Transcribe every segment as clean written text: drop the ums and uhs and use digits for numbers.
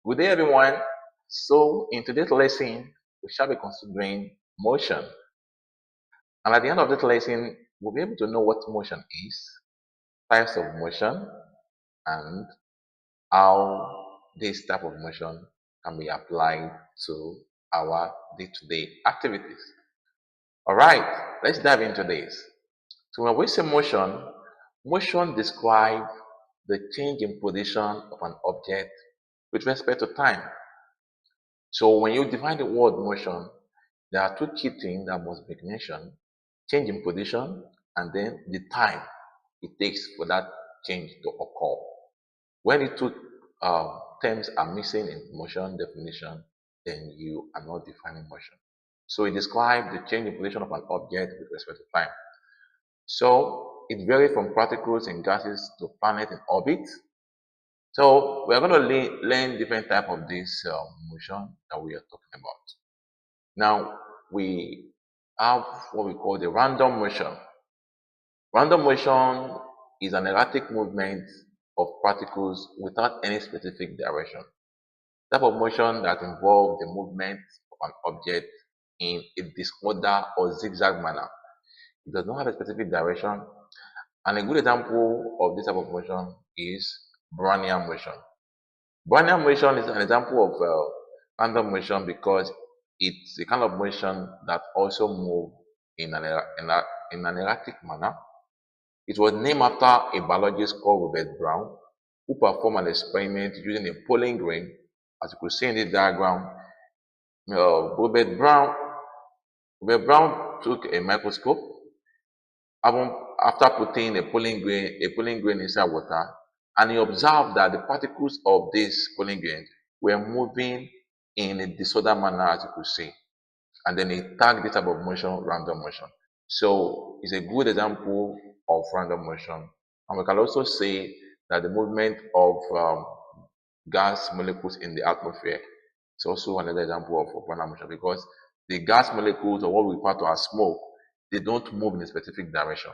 Good day, everyone. So, in today's lesson, we shall be considering motion. And at the end of this lesson, we'll be able to know what motion is, types of motion, and how this type of motion can be applied to our day to day activities. All right, let's dive into this. So, when we say motion, motion describes the change in position of an object with respect to time. So when you define the word motion, there are two key things that must be mentioned: change in position and then the time it takes for that change to occur. When the two terms are missing in motion definition, then you are not defining motion. So it describes the change in position of an object with respect to time. So it varies from particles and gases to planets in orbit. So we are going to learn different type of this motion that we are talking about. Now we have what we call the random motion. Random motion is an erratic movement of particles without any specific direction. Type of motion that involves the movement of an object in a disorder or zigzag manner. It does not have a specific direction. And a good example of this type of motion is Brownian motion. Brownian motion is an example of random motion because it's a kind of motion that also moves in an erratic manner. It was named after a biologist called Robert Brown, who performed an experiment using a pollen grain. As you could see in this diagram, Robert Brown took a microscope after putting a pollen grain inside water, and he observed that the particles of this pollen grain were moving in a disordered manner, as you could see. And then he tagged this type of motion random motion. So it's a good example of random motion. And we can also say that the movement of gas molecules in the atmosphere is also another example of random motion, because the gas molecules, or what we refer to as smoke, they don't move in a specific direction.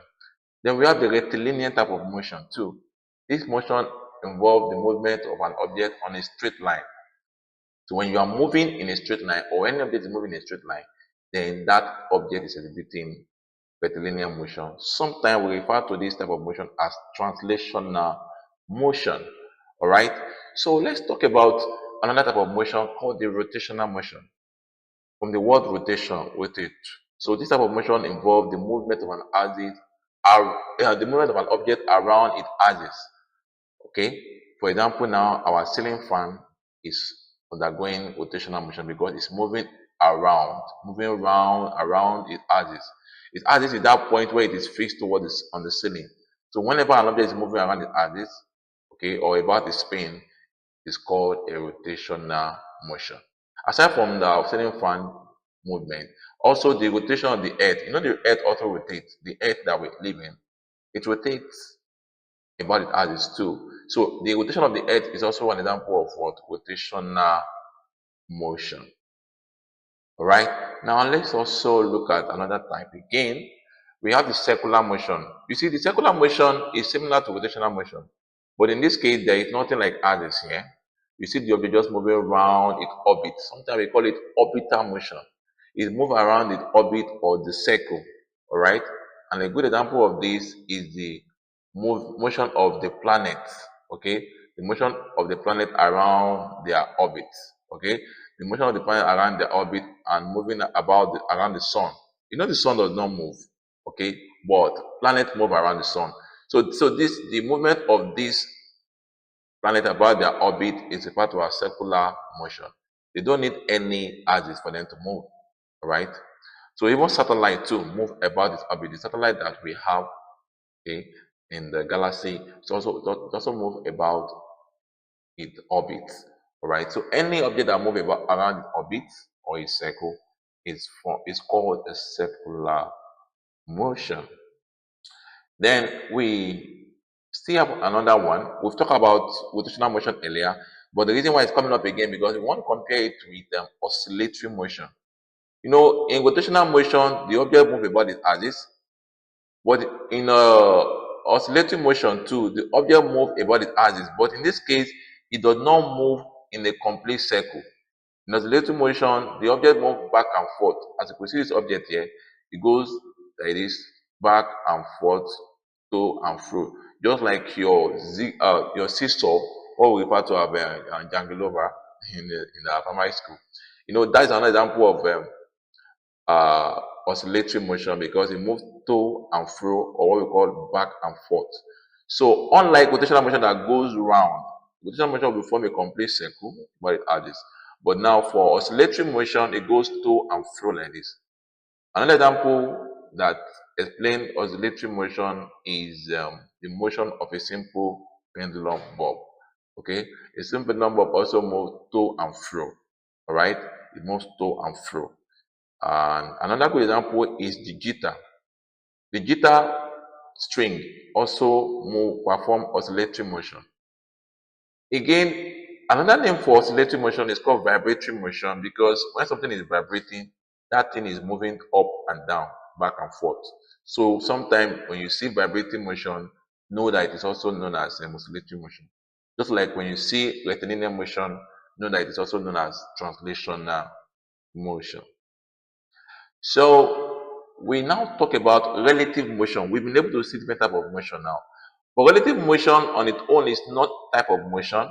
Then we have the rectilinear type of motion too. This motion involves the movement of an object on a straight line. So when you are moving in a straight line, or any object is moving in a straight line, then that object is exhibiting rectilinear motion. Sometimes we refer to this type of motion as translational motion. All right. So let's talk about another type of motion called the rotational motion. From the word rotation, rotate. So this type of motion involves the movement of an axis, the movement of an object around its axis. Okay. For example, now our ceiling fan is undergoing rotational motion because it's moving around around its axis. Its axis is that point where it is fixed towards on the ceiling. So whenever an object is moving around its axis, okay, or about its spin, it's called a rotational motion. Aside from the ceiling fan movement, also the rotation of the earth. You know, the earth also rotates. The earth that we live in, it rotates about its axis too. So the rotation of the earth is also an example of what? Rotational motion. All right. Now let's also look at another type again. We have the circular motion. You see, the circular motion is similar to rotational motion, but in this case, there is nothing like axis here. You see the object just moving around its orbit. Sometimes we call it orbital motion. It moves around its orbit or the circle. All right. And a good example of this is the motion of the planets. Okay, the motion of the planet around their orbits. Okay, the motion of the planet around the orbit and moving about around the sun. You know the sun does not move, okay, but planets move around the sun. So the movement of this planet about their orbit is referred to as circular motion. They don't need any axis for them to move, all right? So even satellite too move about its orbit. The satellite that we have, okay, in the galaxy, it also move about its orbit. All right. So any object that moves around its orbit or its circle is called a circular motion. Then we still have another one. We've talked about rotational motion earlier, but the reason why it's coming up again because we want to compare it with oscillatory motion. You know, in rotational motion, the object moves about its axis, but in oscillatory motion too, the object moves about its axis. But in this case, it does not move in a complete circle. In oscillatory motion, the object moves back and forth. As you can see this object here, it goes like this, back and forth, to and fro, just like your seesaw, what we refer to as jangilova in our primary school. That is another example of oscillatory motion because it moves to and fro, or what we call back and forth. So unlike rotational motion that goes round, rotational motion will form a complete circle where it has. But now for oscillatory motion, it goes to and fro like this. Another example that explains oscillatory motion is the motion of a simple pendulum bob. Okay, a simple pendulum bob also moves to and fro. All right, it moves to and fro. And another good example is the guitar. The guitar string also perform oscillatory motion. Again, another name for oscillatory motion is called vibratory motion because when something is vibrating, that thing is moving up and down, back and forth. So sometimes when you see vibrating motion, know that it is also known as oscillatory motion. Just like when you see rectilinear motion, know that it is also known as translational motion. So we now talk about relative motion. We've been able to see different type of motion now. But relative motion on its own is not type of motion.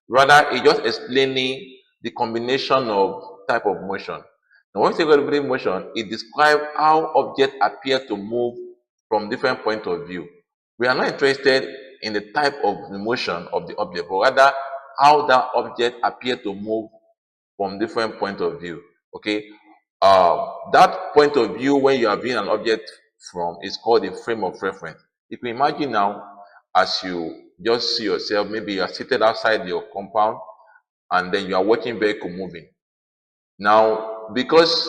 Rather, it's just explaining the combination of type of motion. Now, when we say relative motion, it describes how objects appear to move from different point of view. We are not interested in the type of motion of the object, but rather how that object appear to move from different point of view. Okay, that point of view when you are viewing an object from is called a frame of reference. You can imagine now as you just see yourself, maybe you are seated outside your compound and then you are watching vehicle moving. Now, because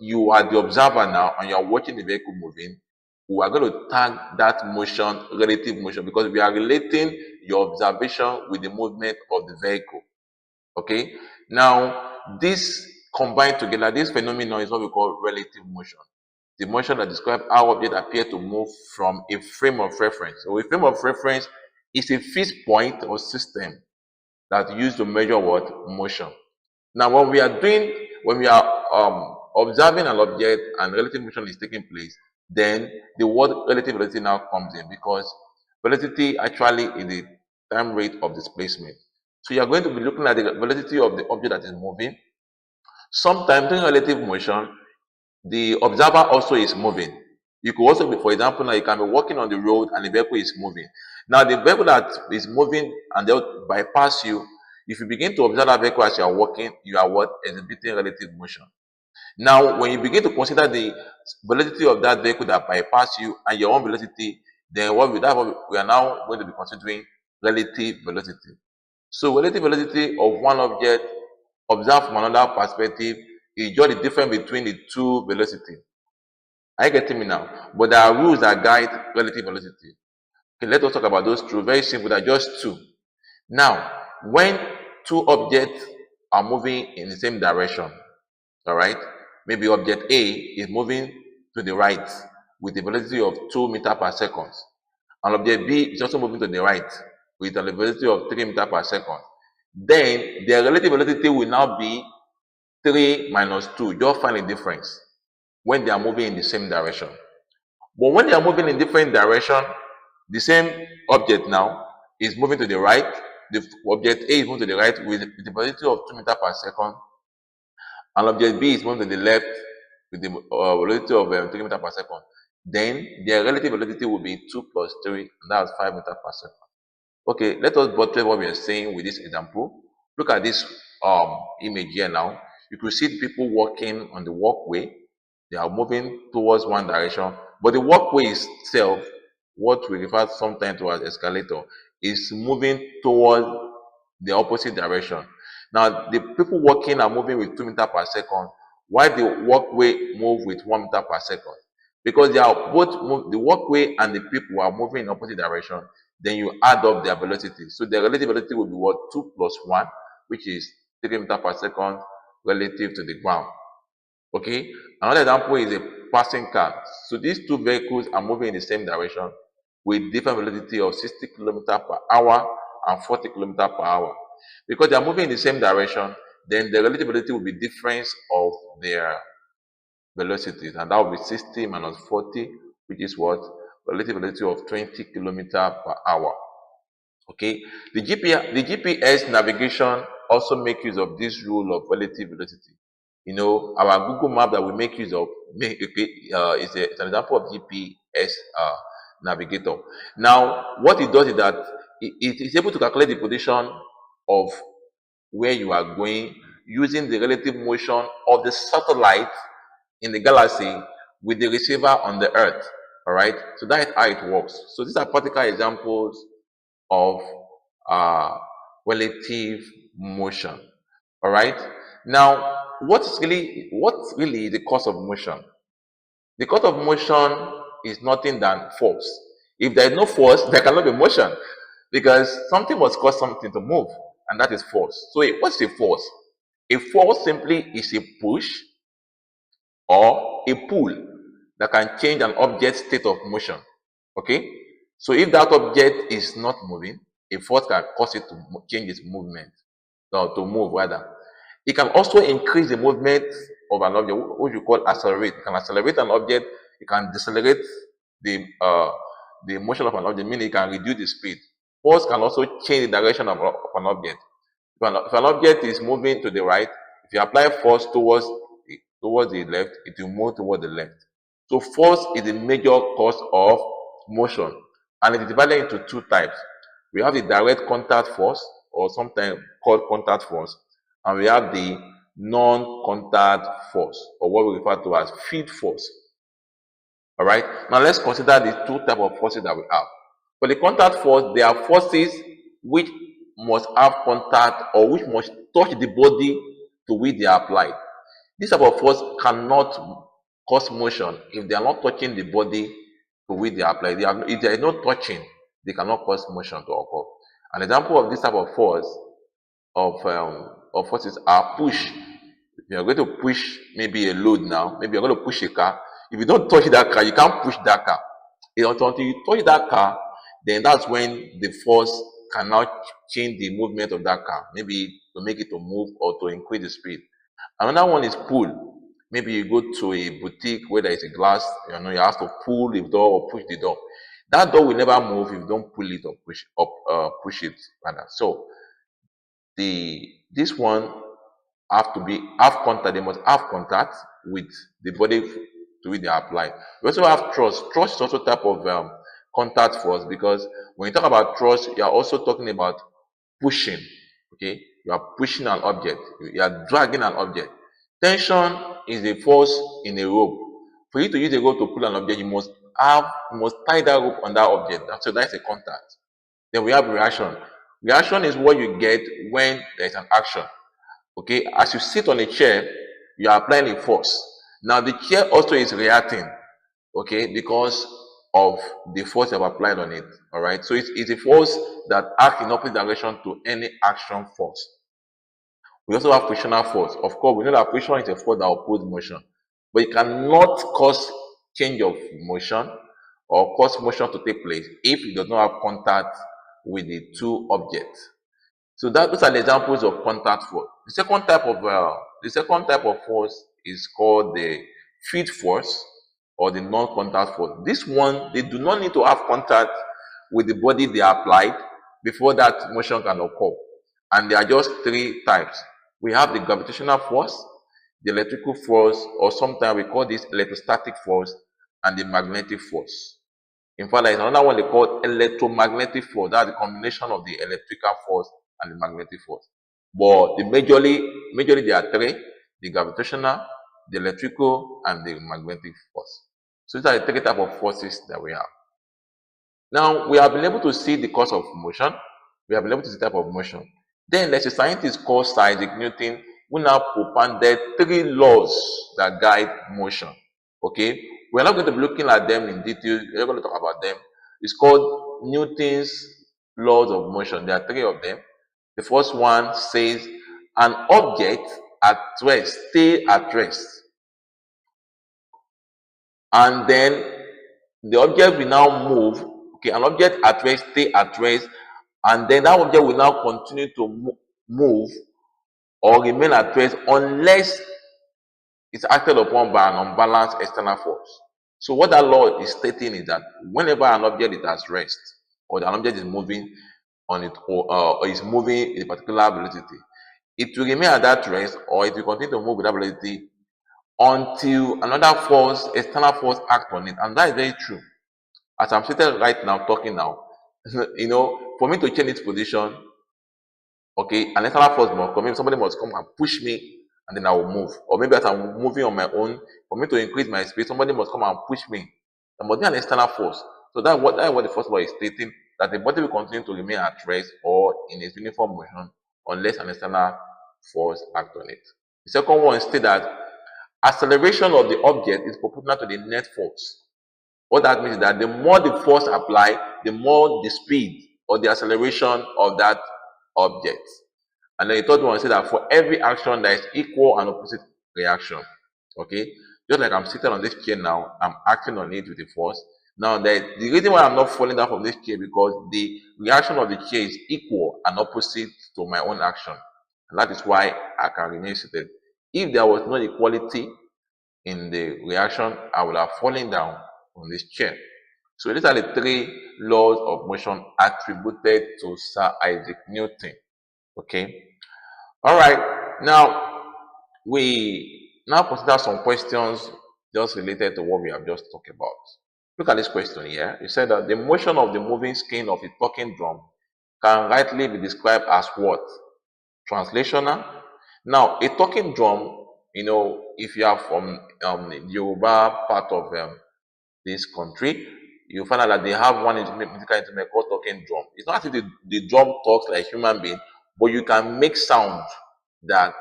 you are the observer now and you are watching the vehicle moving, we are going to tag that motion relative motion because we are relating your observation with the movement of the vehicle. Okay, now this combined together, this phenomenon is what we call relative motion. The motion that describes how objects appear to move from a frame of reference. So a frame of reference is a fixed point or system that used to measure what? Motion. Now when we are observing an object and relative motion is taking place, then the word relative velocity now comes in because velocity actually is the time rate of displacement. So you are going to be looking at the velocity of the object that is moving. Sometimes during relative motion, the observer also is moving. You could also be, for example, now you can be walking on the road and the vehicle is moving. Now the vehicle that is moving and they'll bypass you, if you begin to observe that vehicle as you are walking, you are what? Exhibiting relative motion. Now, when you begin to consider the velocity of that vehicle that bypass you and your own velocity, then what we are now going to be considering relative velocity. So relative velocity of one object observed from another perspective is just the difference between the two velocities. Are you getting me now? But there are rules that guide relative velocity. Okay, let us talk about those two. Very simple, they're just two. Now, when two objects are moving in the same direction, all right, maybe object A is moving to the right with a velocity of 2 meters per second, and object B is also moving to the right with a velocity of 3 meters per second. Then their relative velocity will now be 3 minus 2. Just find a difference when they are moving in the same direction. But when they are moving in different direction, the same object now is moving to the right. The object A is moving to the right with the velocity of 2 meters per second, and object B is moving to the left with the velocity of 3 meters per second. Then their relative velocity will be 2 plus 3, and that's 5 meters per second. Okay, let us buttress what we are saying with this example. Look at this image here now. You could see people walking on the walkway. They are moving towards one direction, but the walkway itself, what we refer sometimes to as escalator, is moving towards the opposite direction. Now, the people walking are moving with 2 meters per second, while the walkway move with 1 meter per second. Because they are both the walkway and the people are moving in opposite direction, then you add up their velocity. So the relative velocity will be what? 2 plus 1, which is 3 meters per second relative to the ground. Okay, another example is a passing car. So these two vehicles are moving in the same direction with different velocity of 60 km per hour and 40 km per hour. Because they are moving in the same direction, then the relative velocity will be difference of their velocities, and that will be 60 minus 40, which is what? Relative velocity of 20 kilometer per hour. Okay, the GPS navigation also make use of this rule of relative velocity. You know, our Google map that we make use of is an example of GPS navigator. Now, what it does is that it is able to calculate the position of where you are going using the relative motion of the satellite in the galaxy with the receiver on the earth. All right, so that is how it works. So these are practical examples of uh, relative motion. All right, now what's really the cause of motion? The cause of motion is nothing than force. If there is no force, there cannot be motion, because something must cause something to move, and that is force. So what's a force? A force simply is a push or a pull that can change an object's state of motion. Okay? So if that object is not moving, a force can cause it to change its movement, or to move rather. It can also increase the movement of an object, which we call accelerate. It can accelerate an object, it can decelerate the motion of an object, meaning it can reduce the speed. Force can also change the direction of an object. If an object is moving to the right, if you apply force towards the left, it will move towards the left. So force is the major cause of motion, and it is divided into two types. We have the direct contact force, or sometimes called contact force, and we have the non-contact force, or what we refer to as field force. All right. Now let's consider the two types of forces that we have. For the contact force, there are forces which must have contact, or which must touch the body to which they are applied. This type of force cannot cause motion if they are not touching the body to which they are applied. If there is no touching, they cannot cause motion to occur. An example of this type of force of forces are push. If you are going to push maybe a load now, maybe you're going to push a car. If you don't touch that car, you can't push that car. Until you touch that car, then that's when the force cannot change the movement of that car, maybe to make it to move or to increase the speed. Another one is pull. Maybe you go to a boutique where there is a glass, you have to pull the door or push the door. That door will never move if you don't pull it or push it rather. So this one have contact. They must have contact with the body to which they are applied. We also have thrust. Thrust is also type of contact force, because when you talk about thrust, you are also talking about pushing. Okay, you are pushing an object. You are dragging an object. Tension is a force in a rope. For you to use a rope to pull an object, you must tie that rope on that object. So that's a contact. Then we have reaction. Reaction is what you get when there is an action. Okay, as you sit on a chair, you are applying a force. Now the chair also is reacting, okay, because of the force you have applied on it. All right, so it's a force that acts in opposite direction to any action force. We also have frictional force. Of course, we know that friction is a force that opposes motion, but it cannot cause change of motion or cause motion to take place if it does not have contact with the two objects. So those are the examples of contact force. The second type of force is called the field force, or the non-contact force. This one, they do not need to have contact with the body they are applied before that motion can occur. And there are just three types. We have the gravitational force, the electrical force, or sometimes we call this electrostatic force, and the magnetic force. In fact, there is another one they call electromagnetic force. That's the combination of the electrical force and the magnetic force. But majorly there are three: the gravitational, the electrical, and the magnetic force. So these are the three types of forces that we have. Now we have been able to see the cause of motion. We have been able to see the type of motion. Then there's a scientist called Sir Isaac Newton, who now propounded 3 laws that guide motion. Okay, we're not going to be looking at them in detail. We're going to talk about them. It's called Newton's laws of motion. There are 3 of them. The first one says an object at rest stay at rest, and then the object will now move. Okay, an object at rest stay at rest, and then that object will now continue to move. move or remain at rest unless it's acted upon by an unbalanced external force. So what that law is stating is that whenever an object is at rest or an object is moving on it or is moving in a particular velocity, it will remain at that rest or it will continue to move with that velocity until another force, external force, act on it. And that is very true. As I'm sitting right now, talking now, for me to change its position, okay, an external force must come in, somebody must come and push me, and then I will move. Or maybe as I'm moving on my own, for me to increase my speed, somebody must come and push me. There must be an external force. So that's what the first law is stating, that the body will continue to remain at rest or in its uniform motion unless an external force acts on it. The second one states that acceleration of the object is proportional to the net force. What that means is that the more the force applied, the more the speed or the acceleration of that object. And then the third one says that for every action there is equal and opposite reaction. Okay, just like I'm sitting on this chair now, I'm acting on it with a force. Now the reason why I'm not falling down from this chair because the reaction of the chair is equal and opposite to my own action. And that is why I can remain seated. If there was no equality in the reaction, I would have fallen down on this chair. So these are the three laws of motion attributed to Sir Isaac Newton. Okay. All right. Now we now consider some questions just related to what we have just talked about. Look at this question here. It said that the motion of the moving skin of a talking drum can rightly be described as what? Translational. Now, a talking drum, if you are from the Yoruba part of this country, you find out that they have one musical instrument called talking drum. It's not as if the drum talks like a human being, but you can make sound that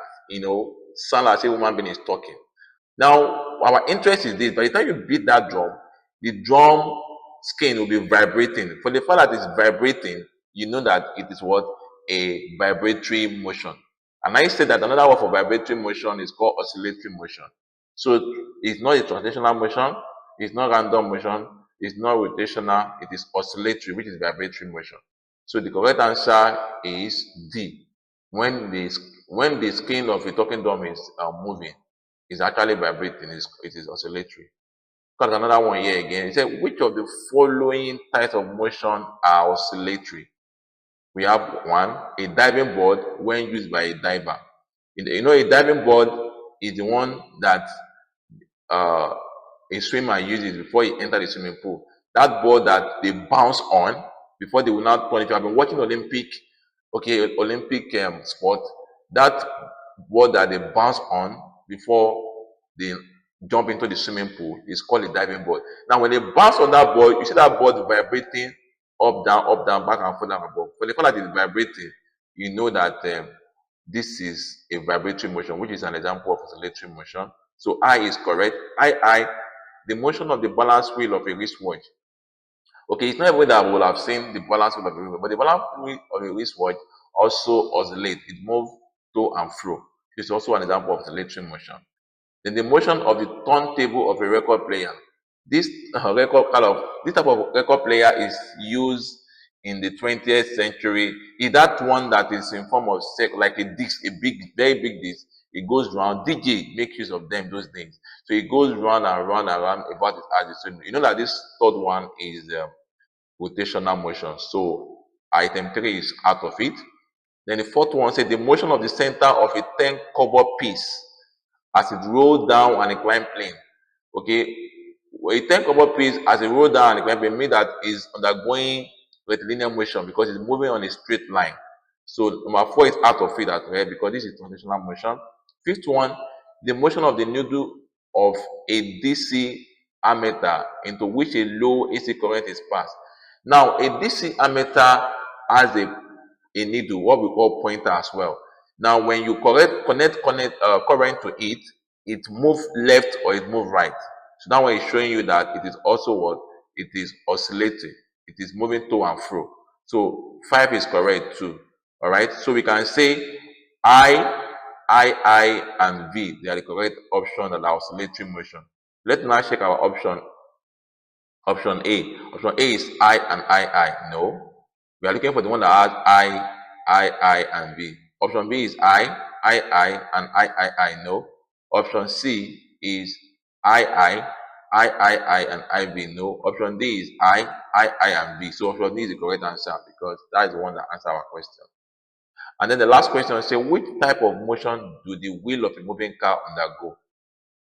sound like a human being is talking. Now, our interest is this: by the time you beat that drum, the drum skin will be vibrating. For the fact that it's vibrating, you know that it is what? A vibratory motion. And I said that another word for vibratory motion is called oscillatory motion. So it's not a translational motion, it's not random motion, it's not rotational, it is oscillatory, which is vibratory motion. So the correct answer is D. When the skin of a talking drum is moving, it's actually vibrating, it is oscillatory. Got another one here again. It said, which of the following types of motion are oscillatory? We have one, a diving board when used by a diver. A diving board is the one that a swimmer uses before he enters the swimming pool. That board that they bounce on before they will not turn it. I've been watching Olympic sport. That board that they bounce on before they jump into the swimming pool is called a diving board. Now, when they bounce on that board, you see that board vibrating up, down, back and forth, above. For the fact that it's vibrating, you know that this is a vibratory motion, which is an example of oscillatory motion. So I is correct. The motion of the balance wheel of a wristwatch. Okay, it's not every that we will have seen the balance wheel of a wristwatch, but the balance wheel of a wristwatch also oscillates. It moves to and fro. It's also an example of oscillatory motion. Then the motion of the turntable of a record player. This type of record player is used in the 20th century. Is that one that is in form of like a disc, a big, very big disc. It goes round. DJ make use of them those days. So it goes round and round and round about its axis. So you know that this third one is rotational motion. So item 3 is out of it. Then the fourth one said the motion of the center of a 10-cover piece as it rolls down an inclined plane. Okay, a 10-cover piece as it rolls down an inclined plane means that is undergoing rectilinear motion because it's moving on a straight line. So number 4 is out of it as well because this is translational motion. Fifth one, the motion of the needle of a DC ammeter into which a low AC current is passed. Now, a DC ammeter has a needle, what we call pointer as well. Now, when you connect current to it, it moves left or it moves right. So that one is showing you that it is also what? It is oscillating. It is moving to and fro. So 5 is correct too. All right. So we can say I, and V. They are the correct option that are oscillatory motion. Let's now check our option. Option A. Option A is I and I. No. We are looking for the one that has I, and V. Option B is and I, no. Option C is I, and I, B, no. Option D is I, and B. So option D is the correct answer because that is the one that answers our question. And then the last question says, which type of motion do the wheel of a moving car undergo?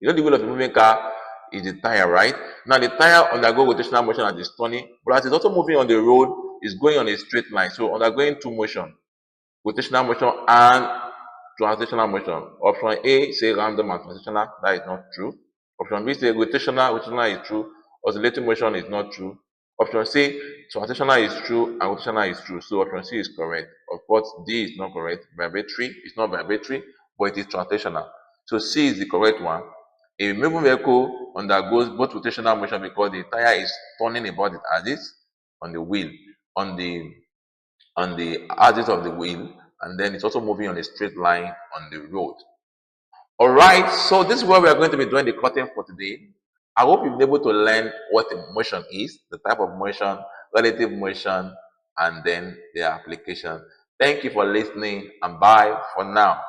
You know the wheel of a moving car is the tire, right? Now the tire undergo rotational motion as it's turning, but as it's also moving on the road, it's going on a straight line. So undergoing two motion, rotational motion and translational motion. Option A say random and translational, that is not true. Option B say rotational is true, oscillating motion is not true. Option C, translational is true and rotational is true. So option C is correct. Of course, D is not correct. Vibratory is not vibratory, but it is translational. So C is the correct one. A moving vehicle undergoes both rotational motion because the tire is turning about its axis on the wheel, on the axis of the wheel, and then it's also moving on a straight line on the road. All right, so this is where we are going to be doing the cutting for today. I hope you've been able to learn what a motion is, the type of motion, relative motion, and then their application. Thank you for listening, and bye for now.